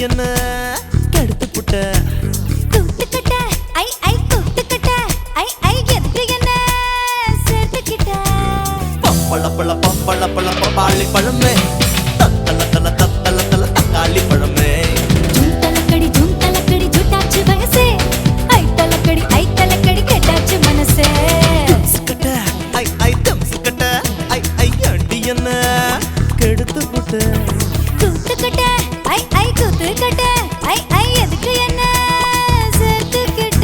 என்ன கெடுத்து புட்ட கூத்துக்கிட்ட ஐ ஐ கூத்துக்கிட்ட ஐ ஐ எதுக்கு என்ன சேர்த்துக்கிட்ட பப்பள பழ பப்பள பழ பப்பாளி பழமே தத்தல தல தத்தல தல தக்காளி பழமே ஜூம் தலக்கடி ஜூட்டாச்சு வயசே ஐ தலக்கடி கெட்டாச்சு மனசே கட்ட ஐ ஐ தம்ஸ் கட்ட ஐ ஐ அடி என்ன கெடுத்து புட்ட கூத்துக்கிட்ட ஐ ஐ கூத்துக்கிட்ட ஐ ஐ எதுக்கு என்ன சேர்த்துக்கிட்ட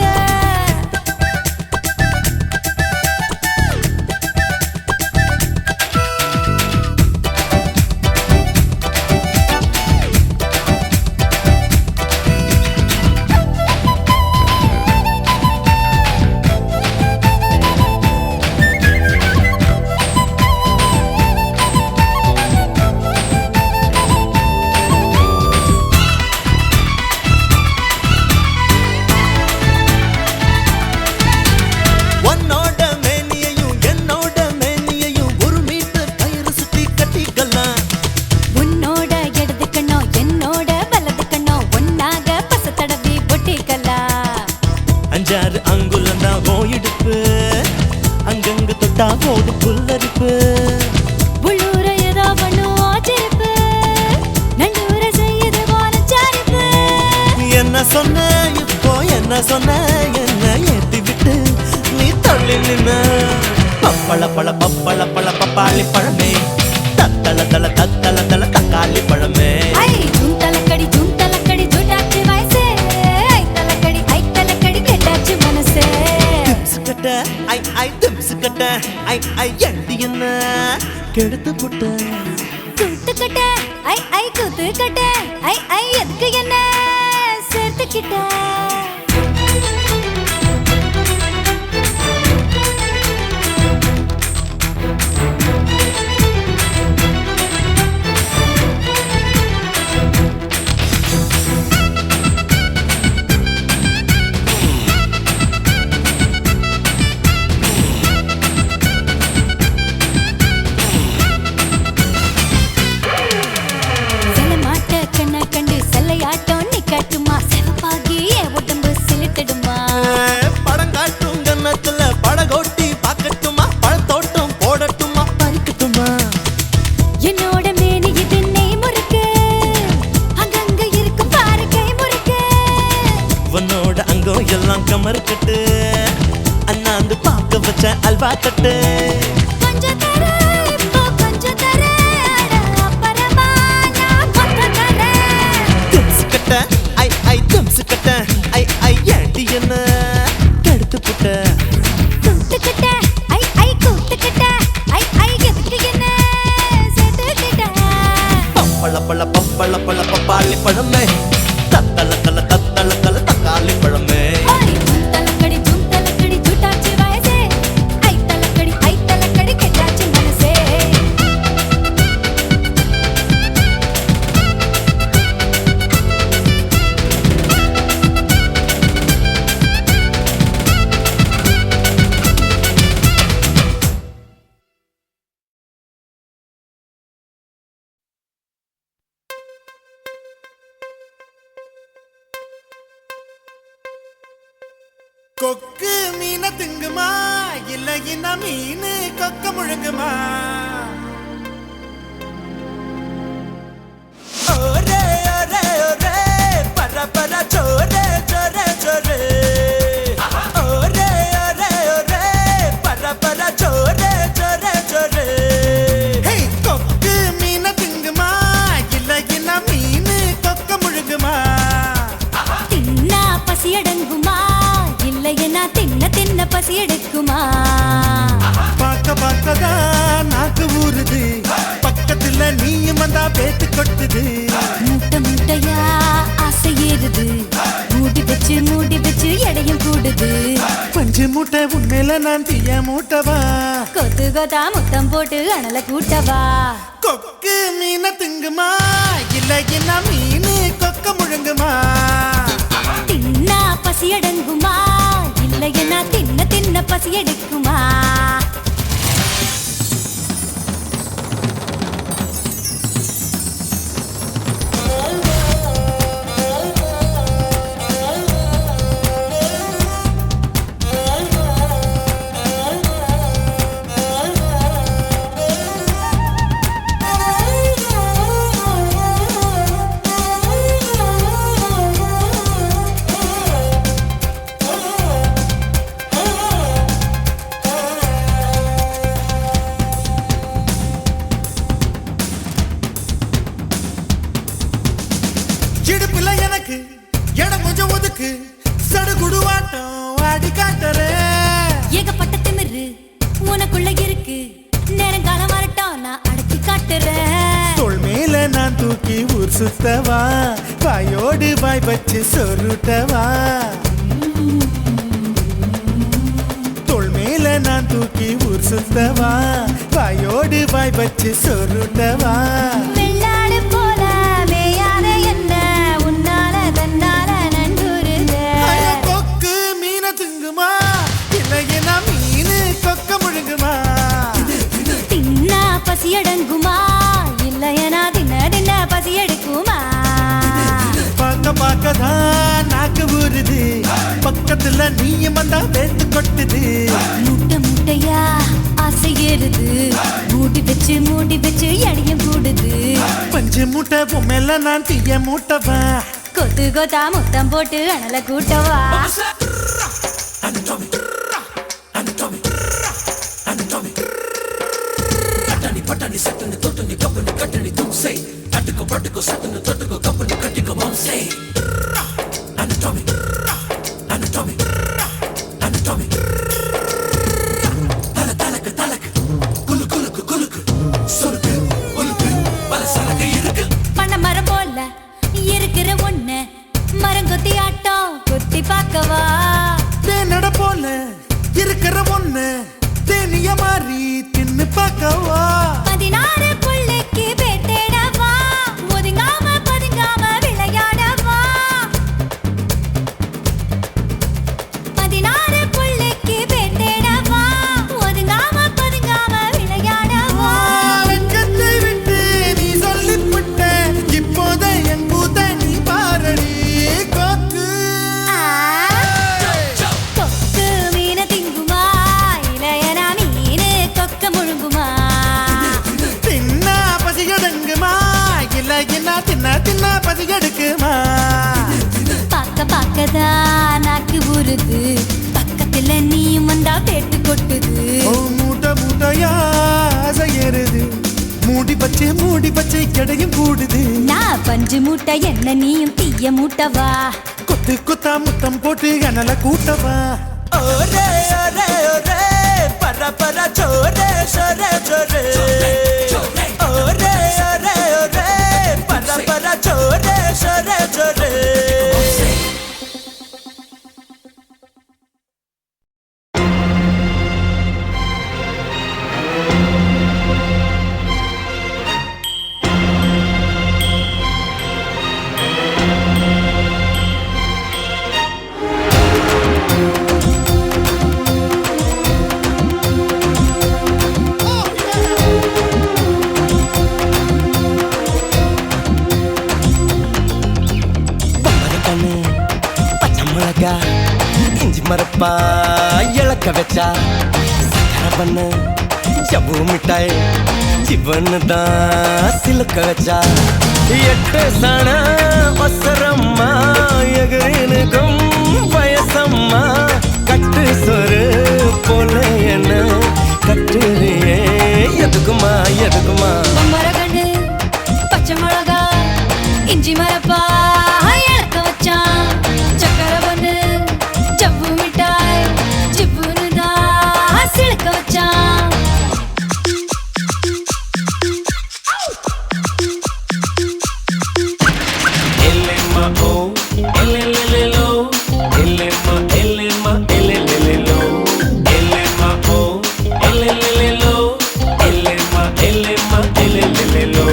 உன்னோட மேனியையும் என்னோட மேனியையும் ஒரு மீட்டர் கயிறு சுத்தி கட்டிக்கலாம் உன்னோட இடது கண்ணோ என்னோட வலது கண்ணோ ஒன்னாக பச தடவி பொட்டிக்கலாம் அஞ்சாறு அங்குலம் தான் ஓயிடுப்பு அங்கங்க தொட்டா ஓடு புல்லரிப்பு உள்ளூர ஏதோ பண்ணும் ஆச்சரிப்பு நண்டூர செய்யுது போனச்சாரிப்பு என்ன சொன்ன இப்போ என்ன சொன்ன என்ன ஏத்தி விட்டு நீ தள்ளி நின்ன பப்பள பழ பப்பள பழ பப்பாளி பழமே தத்தல தல தத்தல தல தக்காளி பழமே ஐ ஜூம் தலக்கடி ஜூட்டாச்சு வயசே ஐ தலக்கடி கெட்டாச்சு மனசே கட்ட ஐ ஐ திம்ஸ் கட்ட ஐ ஐ எண்டி என்ன கெடுத்து புட்ட கூத்துக்கிட்ட ஐ ஐ கூத்துக்கிட்ட ஐ ஐ எதுக்கு என்ன சேர்த்துக்கிட்ட சில மாட்ட கண்ண கண்டு செல்லையாட்டம் நீ கட்டுமா சிவப்பாகி என் உடம்பு சிலிட்டிடுமா படம் காட்டும் கன்னத்துல படகோட்டி பார்க்கட்டுமா பழத்தோட்டம் போடட்டுமா பறிக்கட்டுமா என்னோட மேனி இது நெய் முறுக்கு அங்கங்க இருக்கும் பாரு கை முறுக்கு உன்னோட அங்கம் எல்லாம் கமர் கட்டு அண்ணாந்து பார்க்க வச்ச அல்வா தட்டு கொஞ்சம் தர இப்போ கொஞ்சம் தர அப்புறமா நான் கொஞ்சம் தரேன் திம்ஸ் கட்ட ஐ ஐ திம்ஸ் கட்ட ஐ ஐ ஏண்டி என்ன கெடுத்து புட்ட கூத்துக்கிட்ட ஐ ஐ கூத்துக்கிட்ட ஐ ஐ எதுக்கு என்ன சேர்த்துக்கிட்ட பப்பள பழ பப்பள பழ பப்பாளி பழமே தத்தல தல தத்தல தல தக்காளி பழமே ஜூம் தலக்கடி ஜூட்டாச்சு வயசே ஐ தலக்கடி கெட்டாச்சு மனசே கொக்கு மீன திங்குமா இல்ல இன மீன் கொக்க முழுங்குமா ஒரே ஒரே ஒரே பர பர சோரே சோரே சோரே ஒரே ஒரே ஒரே பர பர சோரே சோரே சோரே கொக்கு மீன திங்குமா இல்ல இன மீன் கொக்க முழுங்குமா தின்னா பசி அடங்குமா இல்லையனா தின்ன பசி எடுக்குமா பார்க்க பார்க்கதான் நாக்கு ஊறுது பக்கத்துல நீயும் வந்தா பேத்து கொட்டுது மூட்டை மூட்டையா ஆசை ஏறுது மூடி வச்சு எடையும் கூடுது பஞ்சு மூட்டை உண்மையில நான் தீய மூட்டவா கொத்து கொத்தா முத்தம் போட்டு அனல கூட்டவா கொக்கு மீன திங்குமா இல்ல என்ன மீன் கொக்க முழுங்குமா தின்னா பசி அடங்குமா இல்லையனா தின்ன பசி எடுக்குமா உனக்கு சடுகுடுவாட்டம் ஆடி காட்டுறேன். ஏகப்பட்ட திமிரு உனக்குள்ள இருக்கு, நேரங்காலம் வரட்டும் நான் அடக்கி காட்டுறேன். தோள் மேல நான் தூக்கி ஊர் சுத்தவா, வாயோடு வாய் வச்சு சொருட்டவா. தோள் மேல நான் தூக்கி ஊர் சுத்தவா, வாயோடு வாய் வச்சு சொருட்டவா. வெள்ளாடு போல மேயாத என்ன உன்னால தன்னால நண்டுருது. கொக்கு மீன திங்குமா, இல்லையா மீன் கொக்க முழுங்குமா. தின்னா பசி அடங்குமா, இல்லையனா தின்ன தின்ன பசி எடுக்குமா. பார்க்க பார்க்கதான் நாக்கு ஊறுது, பக்கத்துல நீயும் வந்தா வேத்து கொட்டுது. முட்டை முட்டையா ஆசை ஏறுது, மூடி வச்சு எடையும் கூடுது. பஞ்சு மூட்டை பொம்மையில நான் தீய மூட்டவா. கொத்து கொத்தா முத்தம் போட்டு அனல கூட்டவா. பண்ண மரம் போல இருக்கிற ஒண்ணு மரங்கொத்தி ஆட்டம் கொத்தி பார்க்கவா. தேனட போல இருக்கிற ஒண்ணு தேனிய மாறி தின்னு பார்க்கவா. 16 புள்ளைக்கு பேட்டேடவா, ஒதுங்காம பதுங்காம விளையாடவா. 16 புள்ளைக்கு பேட்டேடவா, ஒதுங்காம பதுங்காம விளையாடவா. வெட்கத்தை விட்டு நீ சொல்லிவிட்ட, இப்போத என் பூத நீ பாரடி. கொக்கு கொக்கு மீன திங்குமா, இளையனா மீனு கொக்க முழுங்குமா. தின்னா பசி எடுங்குமா, இல்லையா தின்ன பசி எடுக்குமா. பார்க்க பார்க்கதான் நாக்கு ஊறுது, பக்கத்துல நீயும் வந்தா பேட்டு கொட்டுது. ஓ மூட்டை மூட்டையா ஆசையேறுது, மூடி பச்சை எடையும் கூடுது. நான் பஞ்சு மூட்டை என்ன நீயும் தீய மூட்டவா. கொத்து கொத்தா முத்தம் போட்டு அனல கூட்டவா. ஒரே ஒரே ஒரே பர பர சோரே சோரே சோரே. ஒரே ஒரே ஒரே பர பர சோரே சோரே சோரே. இஞ்சி மரப்பா இழக்க வச்சா, சக்கரை பண்ணு ஜவ்வு மிட்டாய் சிவன்னு தான் சிலுக்க வச்சா. 8 சாண ஒசரம்மா எகிரினுக்கும் வயசம்மா, கட்டு சொரு போல என்ன கட்டுறியே எதுக்குமா எதுக்குமா. மரகண்டு பச்சை மிளகா இஞ்சி மரப்பா இழக்க வச்சான், சக்கரை பண்ணு ஜவ்வு மிட்டாய் ஜிப்புன்னு தான் சிலுக்க வச்சான். எல்லேம்மா ஓ எல்லேலோ, எல்லேம்மா எல்லேம்மா எல்லேலோ, எல்லேம்மா ஓ எல்லேலோ, எல்லேம்மா எல்லேம்மா எல்லேலோ.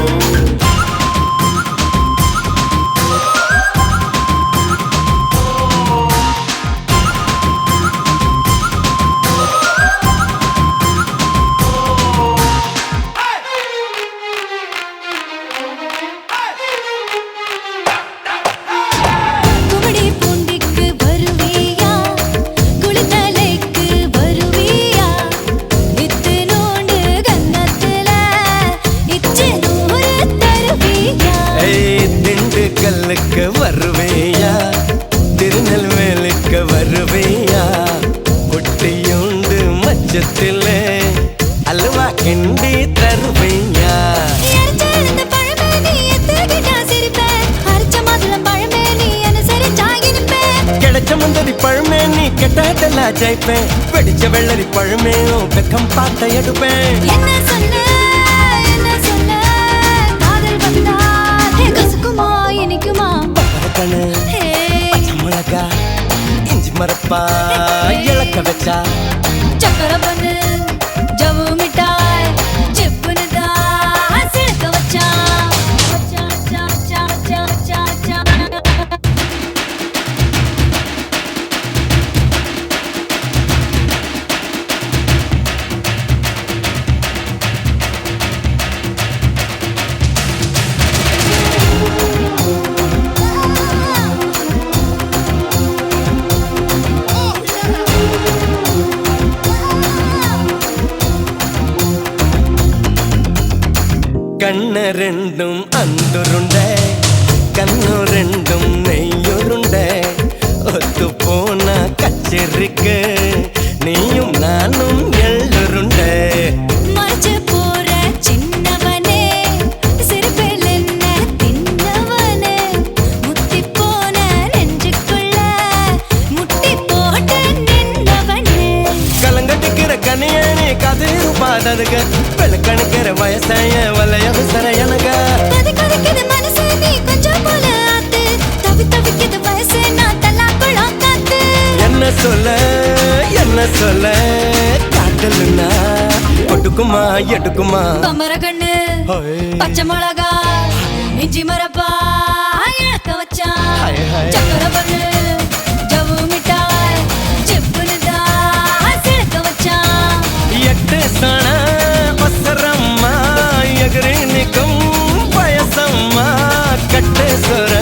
குமடி பூண்டிக்கு வருவியா, குளித்தலைக்கு வருவியா. இத்து நோண்டு கன்னத்துல இச்சு நூறு தருவியா. திண்டுக்கல்லுக்கு வருவேயா, திருநெல்வேலிக்கு வருவேயா. குட்டியுண்டு மச்சத்திலே அல்வா கிண்டி தருவேயா. எரிச்செழுந்த பழமே நீ எத்துக்கிட்டா சிரிப்ப, அரைச்ச மாதுளம் பழமே நீ என்ன சரிச்சா இனிப்ப. வெள்ளரி பழமே நீ கெட்டதெல்லாம் ஜெயிப்பேன் வெடிச்ச வெள்ளரி பழமே வெக்கம் பார்த்த எடுப்பேன் என்ன சொன்ன காதல் வந்தா கசுக்குமா இனிக்குமா பரக்கணு பச்சை மிளகா இஞ்சி மரப்பா இலக்க வச்சா சக்கர பண்ணு ஜவு மிட்டாய் சிப்புனு தான் சிலுக்க வச்சா கண்ண ரெண்டும் அந்துருண்ட கண்ணு ரெண்டும் நெய்யுருண்ட ஒத்து போன கச்சேரிக்கு நீயும் நானும் எள்ளுருண்ட மறைச்சு போற சின்னவனே சிறுபேல் என்ன தின்னவனே முத்தி போன நெஞ்சுக்குள்ள முட்டி போட்டு நின்றவனே கலங்கட்டிக்கிற கனியணி கதிரு பாடதுக வெளுக்கணிக்கிற வயசைய வலைய விசர எனக கதிக்குது மனசே நீ கொஞ்சம் போல ஆத்து தவிக்குது வயசே நான் தல்லாக்குளம் காத்து என்ன சொல்ல காட்டலுன்னா ஒட்டுக்குமா எடுக்குமா பம்பர கண்ணு பச்சை மிளகா இஞ்சி மரப்பா இழக்க வச்சா சக்கர பண்ணு ஜவு மிட்டாய் சிப்புனு தான் சிலுக்க வச்சா எட்டு சண அவசரம்மா எகிரி நிற்கும் வயசம்மா கட்டு சொர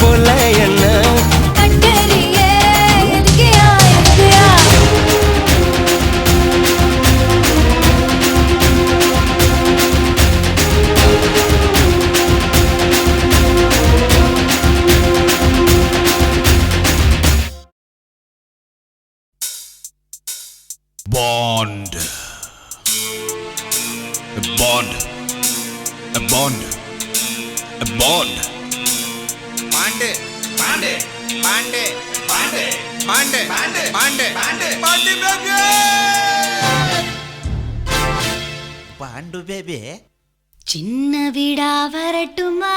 போல என்ன கண்டறியே எதுக்கியா Bond. A bond. A bond. A bond. Bond bond bond bond bond bond bond bond bond baby bond baby சின்ன வீடா வரட்டுமா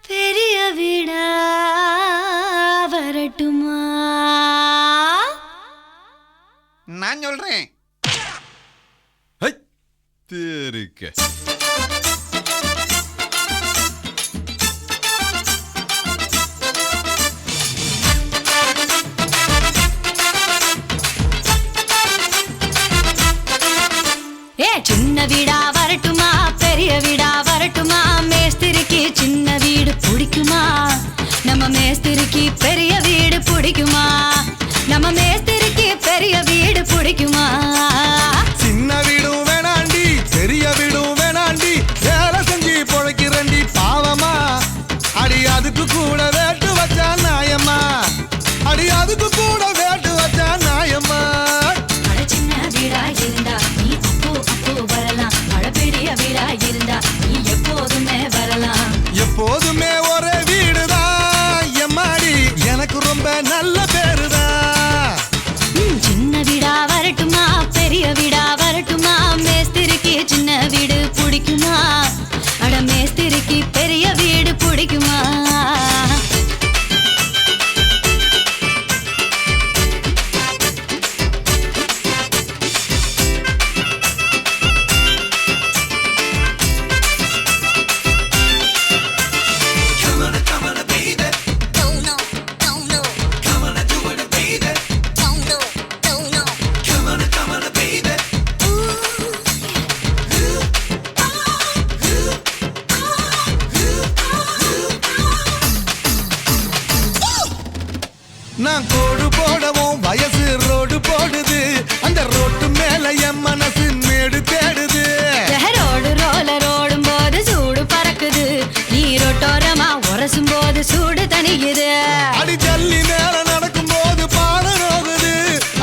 பெரிய வீடா வரட்டுமா நான் சொல்றேன் Hey. Terika. சின்ன வீடா வரட்டுமா பெரிய வீடா வரட்டுமா மேஸ்திரிக்கு சின்ன வீடு பிடிக்குமா நம்ம மேஸ்திரிக்கு பெரிய வீடு பிடிக்குமா நம்ம மேஸ்திரிக்கு பெரிய வீடு பிடிக்குமா சின்ன வீடும் வேணாண்டி பெரிய வீடும் வேணாண்டி வேலை செஞ்சு பொழைக்கிறண்டி பாவமா அடி அதுக்கு கூட வேட்டு வச்சா நாயம்மா அடி அதுக்கு கூட வேட்டு வச்சா நாயம்மா மழை சின்ன வீடா இருந்தா நீ அப்போ வரலாம் மழை பெரிய வீடா இருந்தா நீ எப்போதுமே வரலாம் எப்போதுமே ஒரே வீடுதான் எம்மாடி எனக்கு ரொம்ப நல்ல பேருதான் சின்ன வீடா வரட்டுமா பெரிய வீடா வரட்டுமா மேஸ்திரிக்கு சின்ன வீடு பிடிக்குமா அட மேஸ்திரிக்கு பெரிய வீடு பிடிக்குமா நான் கோடு போடவும் வயசு ரோடு போடுது அந்த ரோட்டு மேல என் மனசு மேடு தேடுது ரோடு ரோலர் ஓடும் போது சூடு பறக்குது நீரோட்டோரமா உரசும் போது சூடு தணிக்குது அடி ஜல்லி மேல நடக்கும் போது பாட நோகுது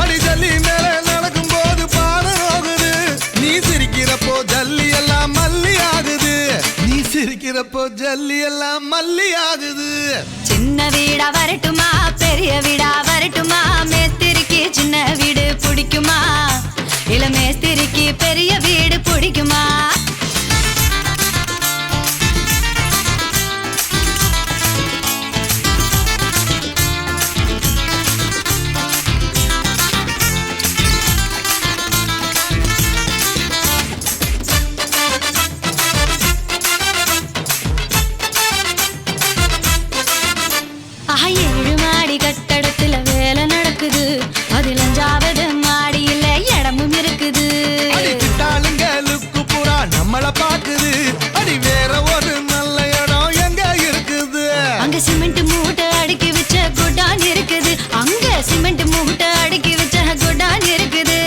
அடி ஜல்லி மேல நடக்கும் போது பாட நோகுது நீ சிரிக்கிறப்போ ஜல்லி எல்லாம் மல்லி ஆகுது நீ சிரிக்கிறப்போ ஜல்லி எல்லாம் மல்லி ஆகுது. சின்ன வீடா வரட்டுமா பெரிய வீடா வரட்டுமா மேஸ்திரிக்கு சின்ன வீடு பிடிக்குமா இல்ல மேஸ்திரிக்கு பெரிய வீடு பிடிக்குமா ஏழு மாடி கட்டடத்துல வேலை நடக்குது அதில் 5வது மாடியில இடமும் இருக்குது அடி கிட்டாளுங்க லுக்கு பூரா நம்மள பாக்குது. அடி வேற ஒரு நல்ல இடம் எங்க இருக்குது? அங்க சிமெண்ட் மூட்டை அடுக்கி வச்ச குடான் இருக்குது அங்க சிமெண்ட் மூட்டை அடுக்கி வச்ச குடான் இருக்குது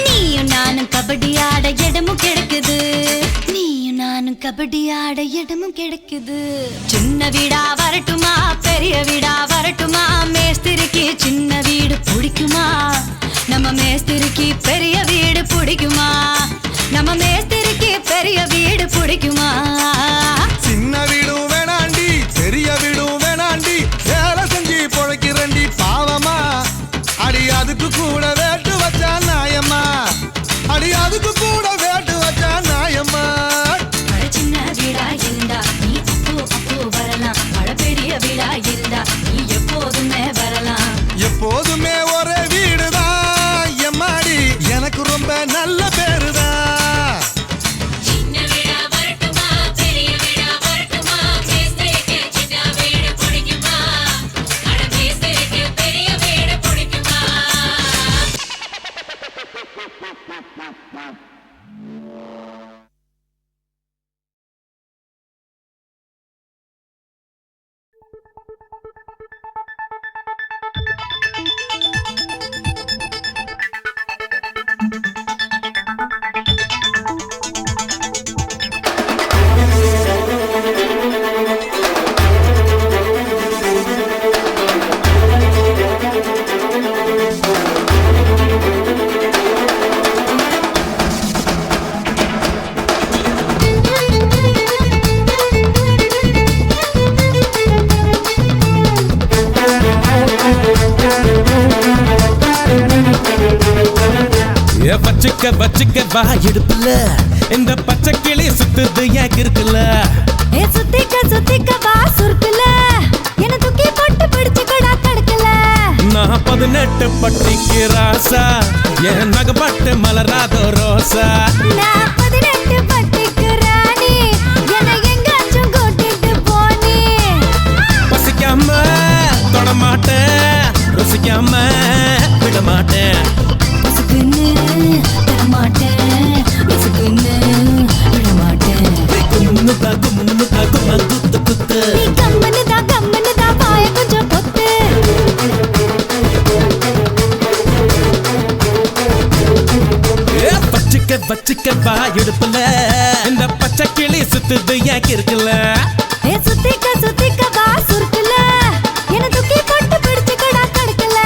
நீயும் நானும் கபடி ஆட இடமும் கிடைக்குது நீயும் நானும் கபடி ஆட இடமும் கிடைக்குது சின்ன வீடா வரட்டுமா பெரிய வீடா வரட்டுமா மேஸ்திரிக்கு சின்ன வீடு பிடிக்குமா நம்ம மேஸ்திரிக்கு பெரிய வீடு பிடிக்குமா நம்ம மேஸ்திரிக்கு பெரிய வீடு பிடிக்குமா சின்ன வீடும் வேணாண்டி பெரிய வீடும் வேணாண்டி வேலை செஞ்சு பொழைக்கிறண்டி பாவமா. அடி அதுக்கு கூட வேட்டு வச்சா நாயம்மா. அடி அதுக்கு கூட வேட்டு வச்சா நாயம்மா. மழை சின்ன வீடா இருந்தா நீ அப்போ வரலாம் மழை பெரிய வீடா இருந்தா நீ எப்போதுமே வரலாம் எப்போதுமே ஒரே வீடுதான் எம்மாடி எனக்கு ரொம்ப நல்ல பேருதான். சின்ன வீடா வரட்டுமா பெரிய வீடா வரட்டுமா மேஸ்திரிக்கு சின்ன வீடு பிடிக்குமா அட மேஸ்திரிக்கு பெரிய வீடு பிடிக்குமா வச்சுக்க வா இடுப்புல இந்த பச்சை கிளி சுத்துது ஏன் இருக்குல்ல சுத்திக்க வா சுருக்குல என்ன தூக்கி போட்டு பிடிச்சுக்கடா தடுக்கல நான் 18 பட்டிக்கு ராசா என் நகப்பட்டு மலராதோ ரோசா நான் 18 பட்டிக்கு ராணி என்ன எங்காச்சும் கூட்டிட்டு போனி பசிக்காம தொட மாட்டேன் ருசிக்காம விட மாட்டேன் பசுக்குன்னு தரமாட்டேன் பசுக்குன்னு விட மாட்டேன் குத்து குத்து நீ கம்மனு தான் பாய கொஞ்சம் பொத்து வச்சுக்க வா இடுப்புல இந்த பச்சை கிளி சுத்துது ஏன் இருக்குல்ல சுத்திக்க வா சுருக்குல என்ன தூக்கி போட்டு பிடிச்சுக்கடா தடுக்கல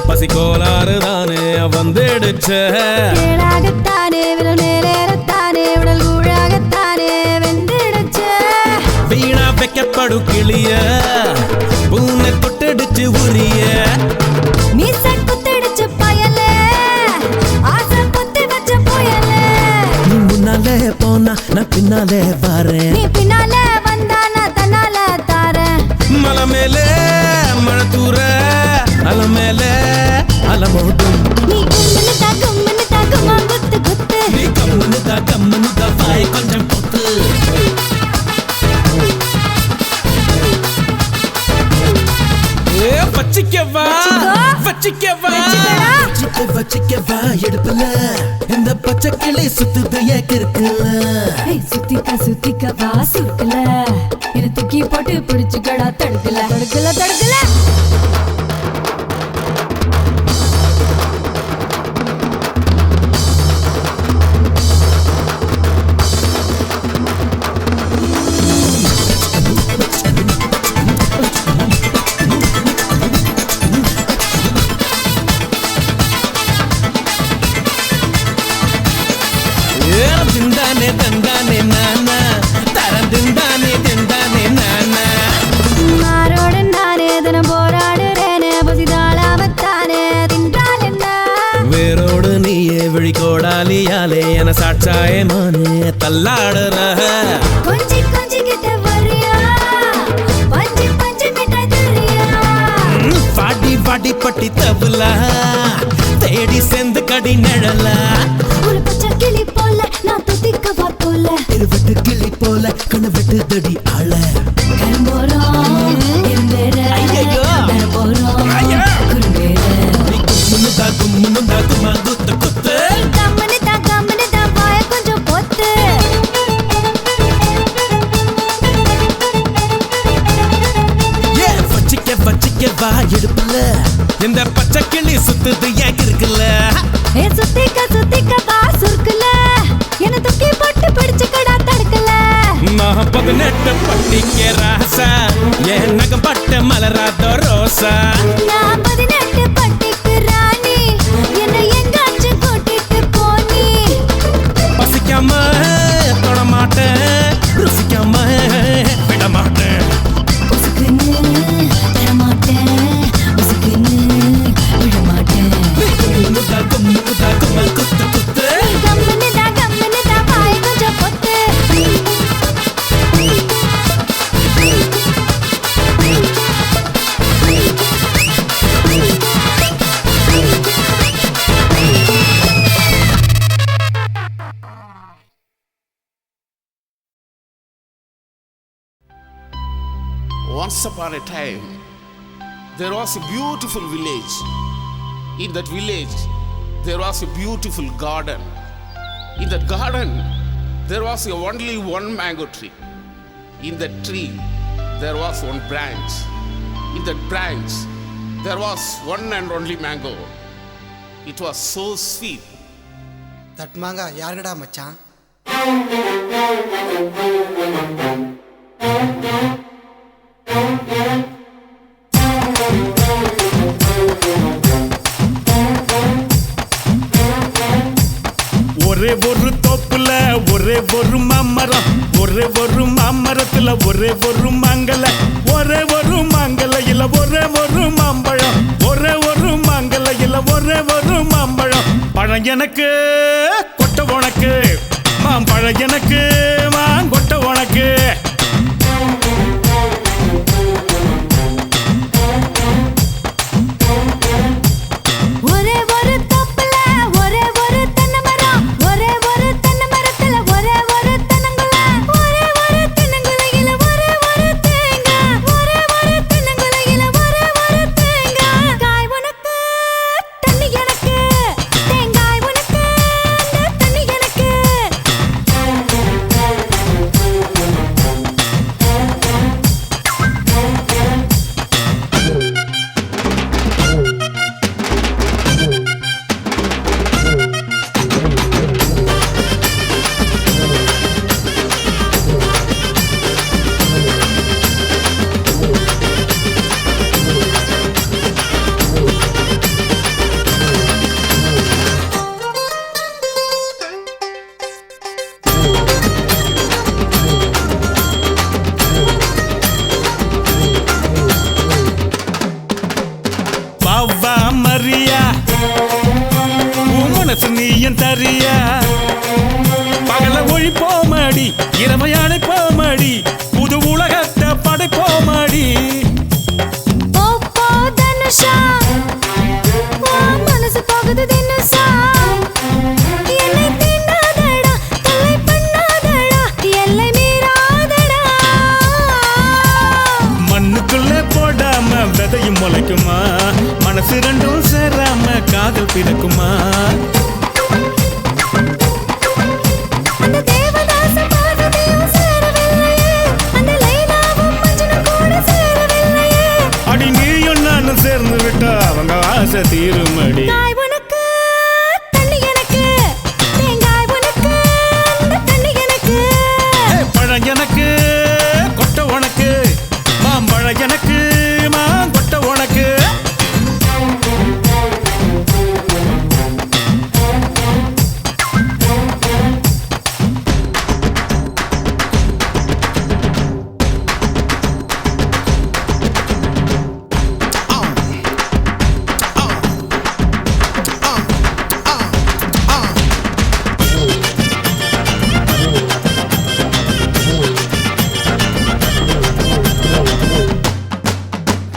பசிக்கோளாறு தானே வந்துடுச்சே ஏழாகத்தானே விரல் மேலேறத்தானே உடல் கூழாகத்தானே வெந்திடுச்சே வீணா வைக்கப்படும் கிளிய பூனை தொட்டடிச்சு உரிய மீச குத்திடுச்சு பயலே ஆசை குத்தி வச்ச புயலே நீ முன்னாலே போனா நான் பின்னாலே வரேன் நீ பின்னாலே வந்தா நான் தன்னால தாரேன் மலை மேலே மழை தூர அல மேலே அலமோட்டும் நீ கும்முன்னு தாக்குமா குத்து குத்து நீ கம்முன்னு தா வாய் கொஞ்சம் பொத்து வச்சிக்கவா வச்சிக்கவா வச்சிக்கவா எடுப்புல இந்த பச்சை கிளி சுத்துது இருக்குல்ல சுத்திக்க வா சுருக்கல என்ன தூக்கி போட்டு பிடிச்சுக்கடா தடுக்கல திண்டானே தந்தானே நானா தரம் திண்டானே நானா மாரோடு நானே தினம் போராடுறேனே பசிதாளாமத்தானே தின்றால் என்ன வேரோடு நீயே விழிகோடாலியாலே என சாட்சாயமானே தள்ளாடுற கொஞ்சி கிட்ட வரியா பஞ்சு மிட்டாய் தரியா பாடி பட்டி தபுலா தேடி செந்து கடி நிழலா ஒரு பச்சை கிளி போல நான் துதிக்கவா போல இருவட்டு கிளி போல கணவெட்டு தடி ஆள கரும்போறோம் இருந்தேர ஐயையோ. போறோம் ஐயா. குறும்பேர கும்முனுதா குத்து கம்மனு தான் வாய கொஞ்சம் பொத்து வச்சிக்கவா எடுப்புல இந்த பச்சை கிளி சுத்துது இருக்குல்ல ஏ சுத்திக்க வா சுருக்குல என்ன தூக்கி போட்டு பிடிச்சுக்கடா தடுக்கல நான் 18 பட்டிக்க ராசா என் நகம் பட்ட மலராத ரோசா நான் 18 பட்டிக்கு ராணி என்னை எங்காச்சும் கூட்டிட்டு போனி பசிக்காம தொட மாட்டேன் ருசிக்காம விட மாட்டேன் உசுக்குன்னு தரமாட்டேன் உசுக்குன்னு விடமாட்டேன் கும்முனுதா குத்து கம்மனு தான் வாய கொஞ்சம் பொத்து Once upon a time, there was a beautiful village. In that village, there was a beautiful garden. In that garden, there was only one mango tree. In that tree, there was one branch. In that branch, there was one and only mango. It was so sweet. தட்மாங்க யாருடா மச்சான்? ஒரே ஒரு தோப்புல ஒரே ஒரு மாமரம் ஒரே ஒரு மாமரத்துல ஒரே ஒரு மாங்கல ஒரே ஒரு மாங்கலையில ஒரே ஒரு மாம்பழம் ஒரே ஒரு மாங்கலையில ஒரே ஒரு மாம்பழம் பழம் எனக்கு கொட்டை உனக்கு மாம்பழம் எனக்கு மாங்கொட்டை உனக்கு ஒரே ஒரு தோப்புல ஒரே ஒரு தென்னை மரம் ஒரே ஒரு தென்னை மரத்துல ஒரே ஒரு தென்னங்குல ஒரே ஒரு தென்னங்குலையில ஒரே ஒரு தேங்காய் ஒரே ஒரு தென்னங்குலையில ஒரே ஒரு தேங்காய் காய் உனக்கு தண்ணி எனக்கு தேங்காய் உனக்கு அந்த தண்ணி எனக்கு பாவா மரியா உன் மனசு நீ என் தரியா பகல ஒழிப்போமடி இரவை அழைப்போமடி புது உலகத்தை படைப்போமடி போ தனுஷா உன் மனசு போகுது தினுசா என்னை தீண்டாதடா தொல்லை பண்ணாதடா எல்லை மீறாதடா மண்ணுக்குள்ள போடாம விதையும் தொலைக்குமா மனசு ரெண்டும் சேராம காதல் பிறக்குமா அந்த தேவதாச பார்வதியும் சேரவில்லையே அந்த லைலாவும் மஜ்னு கூட சேரவில்லையே அடி நீயும் நானும் சேர்ந்து விட்டா அவங்க ஆசை தீருமடி காய் உனக்கு தண்ணி எனக்கு தேங்காய் உனக்கு அந்த தண்ணி எனக்கு பழம் எனக்கு கொட்டை உனக்கு மாம்பழம் எனக்கு மாங்கொட்டை உனக்கு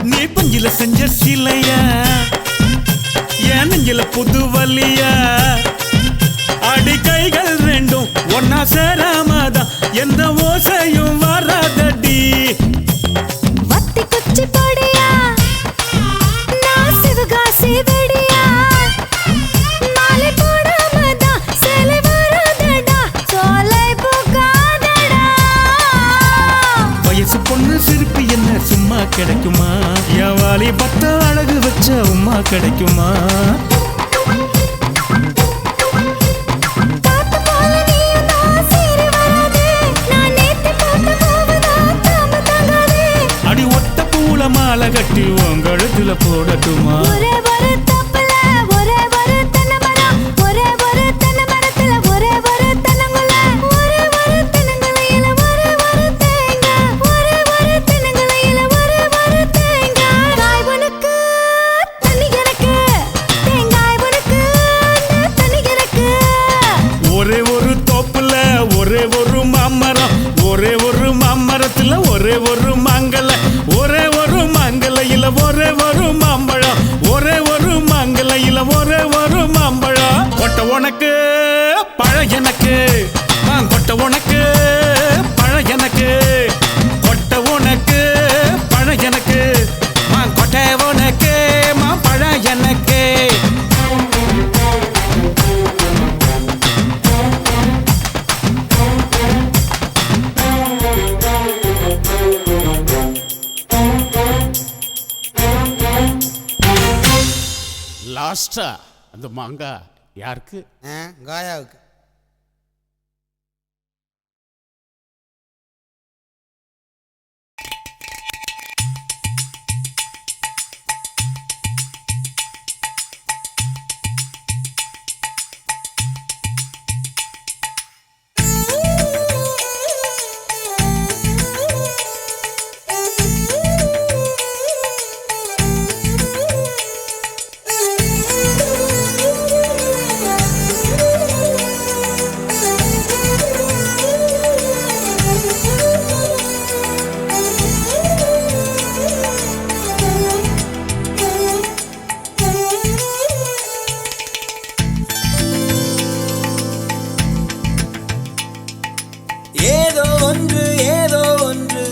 நீ பஞ்சில செஞ்ச சிலையா என் நெஞ்சில புது வலியா அடி கைகள் ரெண்டும் ஒன்னா சேராமதான் எந்த ஓசையும் வராதடி வத்தி குச்சி பொடியா நான் சிவகாசி வெடியா மாலை போடாமதான் சேலை வராதடா சோலை பூக்காதடா வயசு பொண்ணு சிரிப்பு என்ன சும்மா கிடைக்குமா என் வாலி பத்த அழகு வச்ச உமா கிடைக்குமா காத்து போல நீயும் தான் சீறி வராதே நான் நேத்து போட்ட பூவுதான் தாம தாங்காதே அடி ஒட்ட பூல மாலை கட்டி உன் கழுத்துல போடட்டுமா ஒரே ஒரு தப்புல ஒரே ஒரு தென்னை மரம் ஒரே ஒரு தென்னை மரத்துல ஒரே ஒரு தென்னங்குல ஒரே ஒரு தென்னங்குலையில ஒரே ஒரு தேங்காய் ஒரே ஒரு தென்னங்குலையில ஒரே ஒரு தேங்காய் காய் உனக்கு தண்ணி எனக்கு தேங்காய் உனக்கு அந்த தண்ணி எனக்கு ஒரே ஒரு தோப்புல ஒரே ஒரு மாமரம் ஒரே ஒரு மாமரத்துல ஒரே ஒரு மாங்கல ஒரே ஒரு மாங்கலையில ஒரே ஒரு மாம்பழம் ஒரே ஒரு மாங்கலையில ஒரே ஒரு மாம்பழம் கொட்டை உனக்கு பழம் எனக்கு கொட்டை உனக்கு பழம் எனக்கு கொட்டை உனக்கு பழம் எனக்கு கொட்டை உனக்கு பழம் எனக்கு லாஸ்டா அந்த மாங்காய் யாருக்கு? காயாவுக்கு. ஏதோ ஒன்று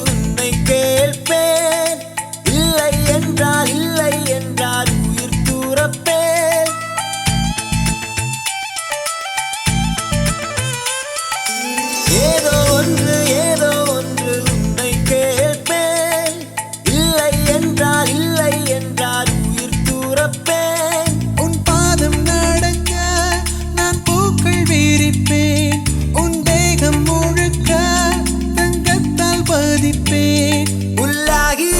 உன்னை கேட்பேன் இல்லை என்றால் உயிர் தூரப்பேன் ஏதோ ஒன்று உன்னை கேட்பேன் இல்லை என்றால் உயிர் தூரப்பேன் உன் பாதம் நடக்க நான் பூக்கள் விரிப்பேன் உன் தேகம் முழுக்க தங்கத்தால் பதிப்பேன் உள்ளாகி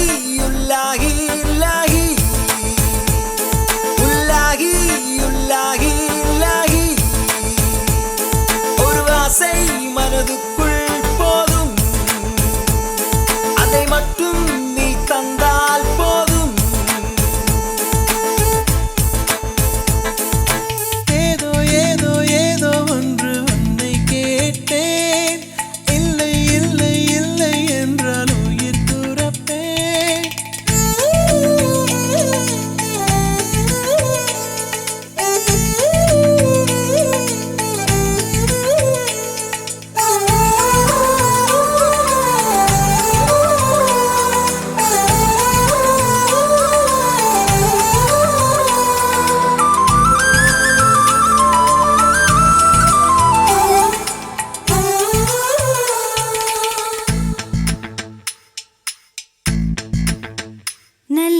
உள்ளாகி உள்ளாகி உள்ளாகி உள்ளாகி உள்ளாகி ஒரு ஆசை மனதுக்குள் போதும் அதை மட்டும் நீ தந்தால் போதும் ஏதோ ஏதோ ஏதோ ஒன்று உன்னை கேட்டேன் இல்லை இல்லை இல்லை என்றால் உயிர் துறப்பேன் ஆ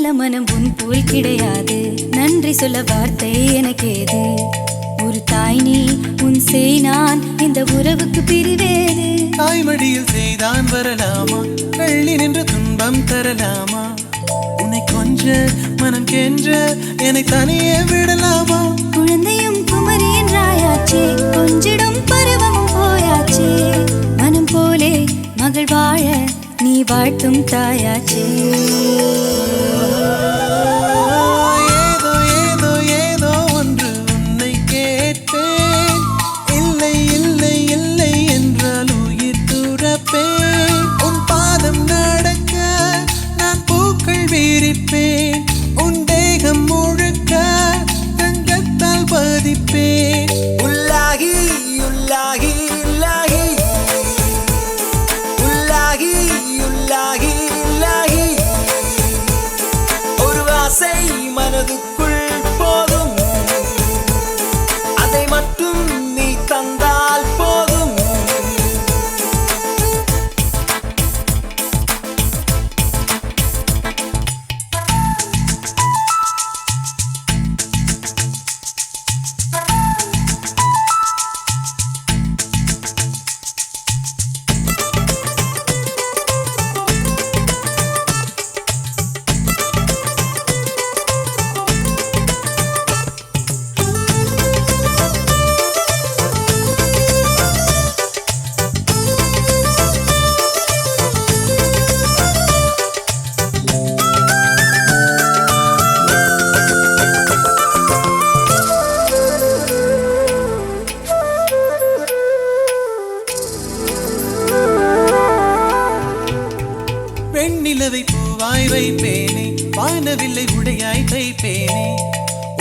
நல்ல மனம் உன் போல் கிடையாது. நன்றி சொல்ல வார்த்தை எனக்கேது. ஒரு தாய் நீ, உன் செய் நான், இந்த உறவுக்கு பிரிவேது. தாய்மடியில் செய்தான் வரலாமா, கள்ளி நின்று துன்பம் தரலாமா? உன்னை கொஞ்ச மனம் கென்ற என்னை தனியே விடலாமா? குழந்தையும் குமரி என்றாயாச்சே, கொஞ்சிடும் பருவமும் போயாச்சே. மனம் போலே மகள் வாழ நீ வாழ்த்தும் தாயாச்சே. ஏதோ ஏதோ ஏதோ ஒன்று உன்னை கேட்பேன். இல்லை இல்லை இல்லை என்றால் உயிர் துறப்பேன். உன் பாதம் நடக்க நான் பூக்கள் விரிப்பேன். உன் தேகம் முழுக்க தங்கத்தால் பதிப்பேன். உள்ளாகி உள்ளாகி உள்ளாகி உள்ளாகி உள்ளாகி உள்ளாகி ஒரு ஆசை மனதுக்குள் போதும், அதை மட்டும் நீ தந்தால் போதும். வெண்ணிலவை பூவாய் வைப்பேனே, வானவில்லை உடையாய் தைப்பேனே.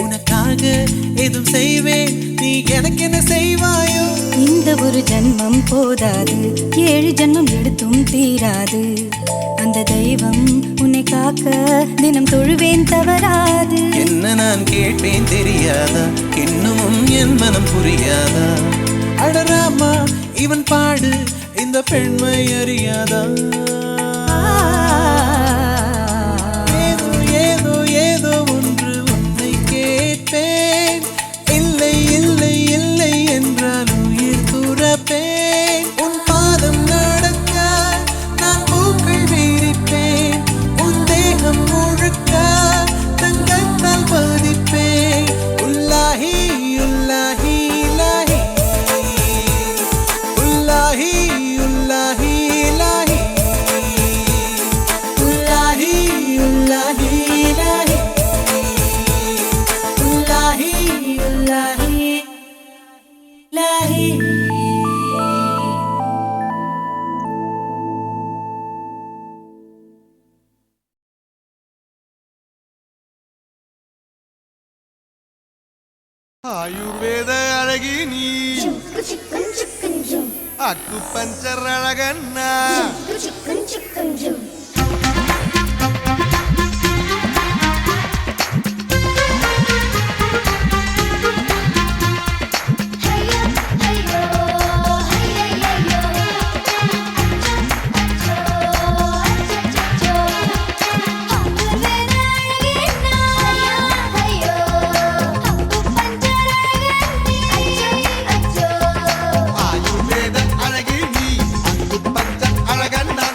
உனக்காக ஏதும் செய்வேன், நீ எனக்கு என்ன செய்வாயோ? இந்த ஒரு ஜன்மம் போதாது, 7 ஜன்மம் எடுத்தும் தீராது. அந்த தெய்வம் உன்னை காக்க தினம் தொழுவேன் தவறாது. என்ன நான் கேட்பேன் தெரியாதா, இன்னமும் என் மனம் புரியாதா? அடராமா இவன் பாடு, இந்த பெண்மை அறியாதா? ஏதோ ஏதோ ஏதோ ஒன்று உன்னை கேட்பேன். இல்லை இல்லை இல்லை என்றால் உயிர் துறப்பேன். உன் பாதம் நடக்க நான் பூக்கள் விரிப்பேன். உன் தேகம் முழுக்க தங்கத்தால் பதிப்பேன். உள்ளாகி உள்ளாகி இலாஹி உள்ளாஹி உள்ளாஹி இலாஹி உள்ளாஹி உள்ளாஹி இலாஹி உள்ளாஹி உள்ளாஹி இலாஹி. ஆயுர்வேத அழகி நீ, அக்கு பஞ்சர் அழகண்ணா. ஆயுர்வேத அழகி நீ, அக்கு பஞ்சர் அழகண்ணா.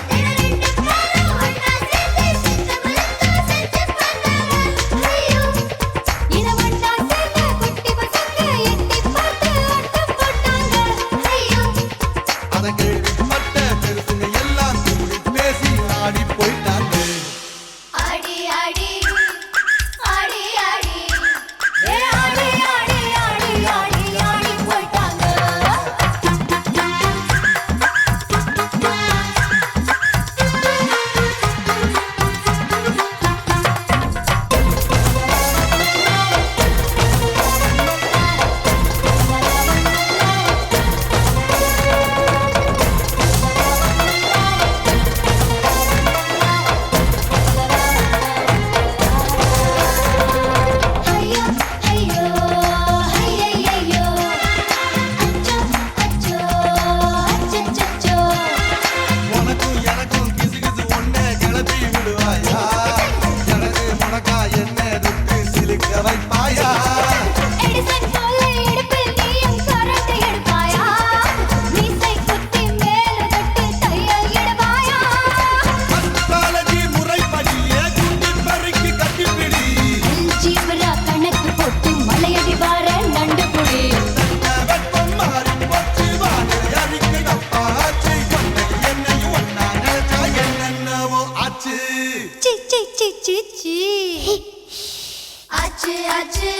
ஆச்சு ஆச்சு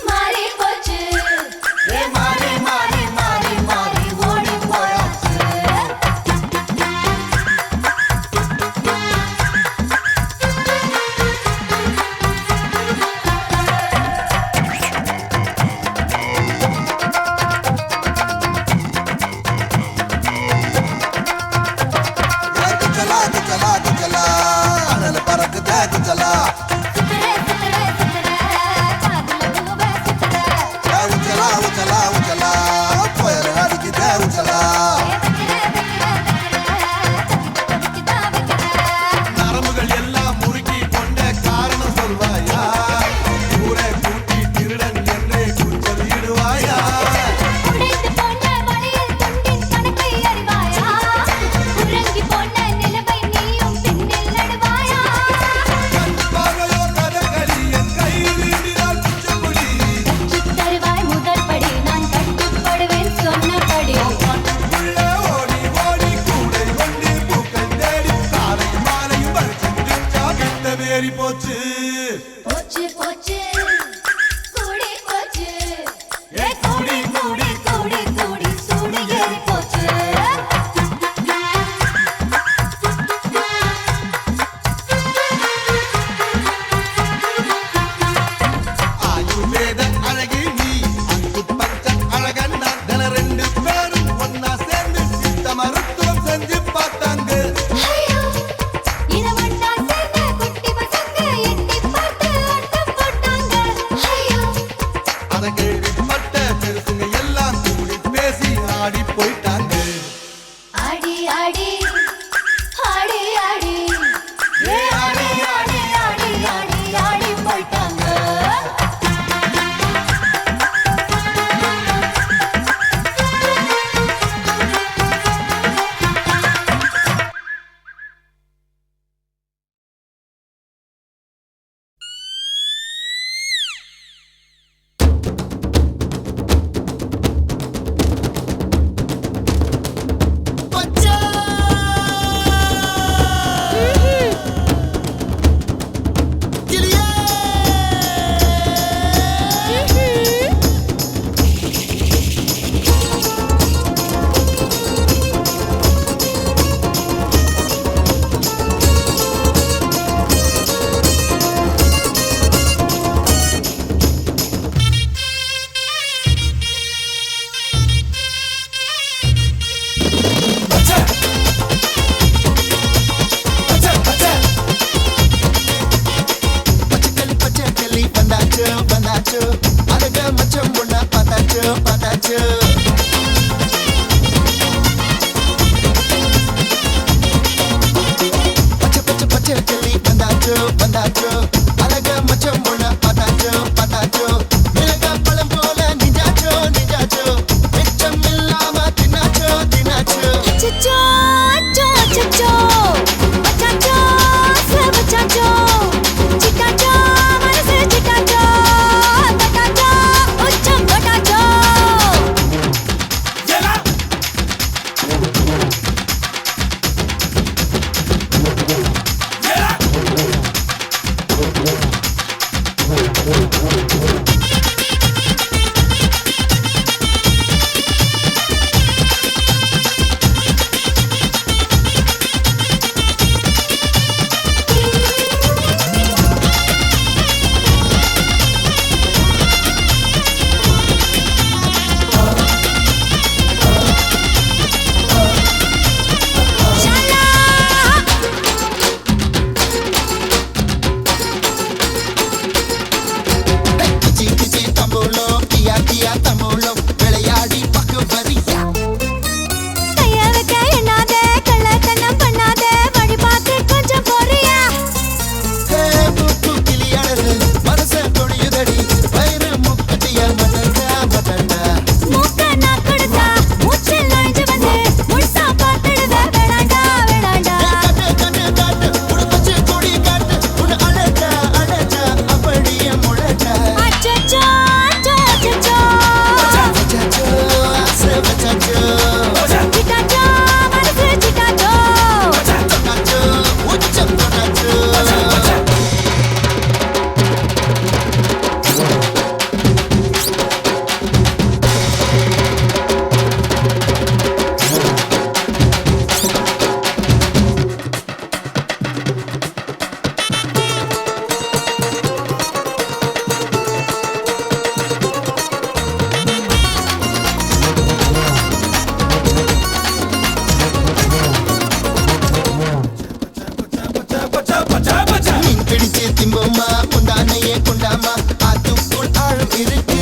மாறி போச்சு மாறி மாறி மாறி மாறி ஓடி போயாச்சு குச்சலா அனல் பறக்குதே குச்சலா சுத்துறே சுத்துறே சுத்துறே காதுல பூவே சுத்துறே உச்சலா உச்சலா உச்சலா புயல் அடிக்குதே உச்சலா நரம்புகள் எல்லாம் முறுக்கி கொண்ட காரணம் சொல்வாயா ஊரை கூட்டி திருடன் என்றே கூச்சல் இடுவாயா உடைந்து போன வழியில் துண்டின் கணக்கை அறிவாயா உறங்கி போன நிலவை நீயும் பின்னில் நடுவாயா பார்வையோ கதகளி என் கை நீண்டினால் குச்சப்புடி தருவாய் முதல் படி நான் கட்டுப்படுவேன் சொன்னபடி உள்ளே ஓடி ஓடி கூடை கொண்டு பூக்கள் தேடி காலை மாலையும் பறிச்சா விட்ட வேறி போச்சு போச்சு போச்சு கூடி போச்சு ஏ கூடி கூடி கூடி கூடி சூடு ஏறி போச்சு ஆயுர்வேத அழகி நீ அங்கு பச்ச அழகன் நான் தின ரெண்டு பேரும் ஒன்னா சேர்ந்து சித்த மருத்துவம் செஞ்சு பார்த்தாங்க ஐயோ இத வண்டா சேர்ந்த குட்டி பசங்க எட்டி பார்த்து ஆட்டம் போட்டாங்க ஐயோ அதை கேள்விப்பட்ட பெருசுங்க எல்லாம் கூடி பேசி ஆடி போயிட்டாங்க ஆடி ஆடி ஆடி ஆடி ஏ ஆடி ஆடி ஆடி ஆடி ஆடி போயிட்டாங்க பச்சைக்கிளி வந்தாச்சு வந்தாச்சு அழக மச்சம் பொண்ண பார்த்தாச்சு பார்த்தாச்சு பச்சைக்கிளி வந்தாச்சு வந்தாச்சு அழக மச்சம் பொண்ண பார்த்தாச்சு பார்த்தாச்சு மிளக பழம் போல நிஜாச்சோ நிஜாச்சோ மிச்சம் இல்லாம தின்னாச்சோ தின்னாச்சு அச்சச்சோ அச்சச்சோ அச்சச்சோ சவச்சச்சோ சிட்டாச்சோ மனசு சிட்டாச்சோ பட்டாச்சோ உச்சம் பட்டாச்சோ வேணுமா முந்தானையே கொண்டாமா ஆத்துக்குள் ஆழம் இருக்கு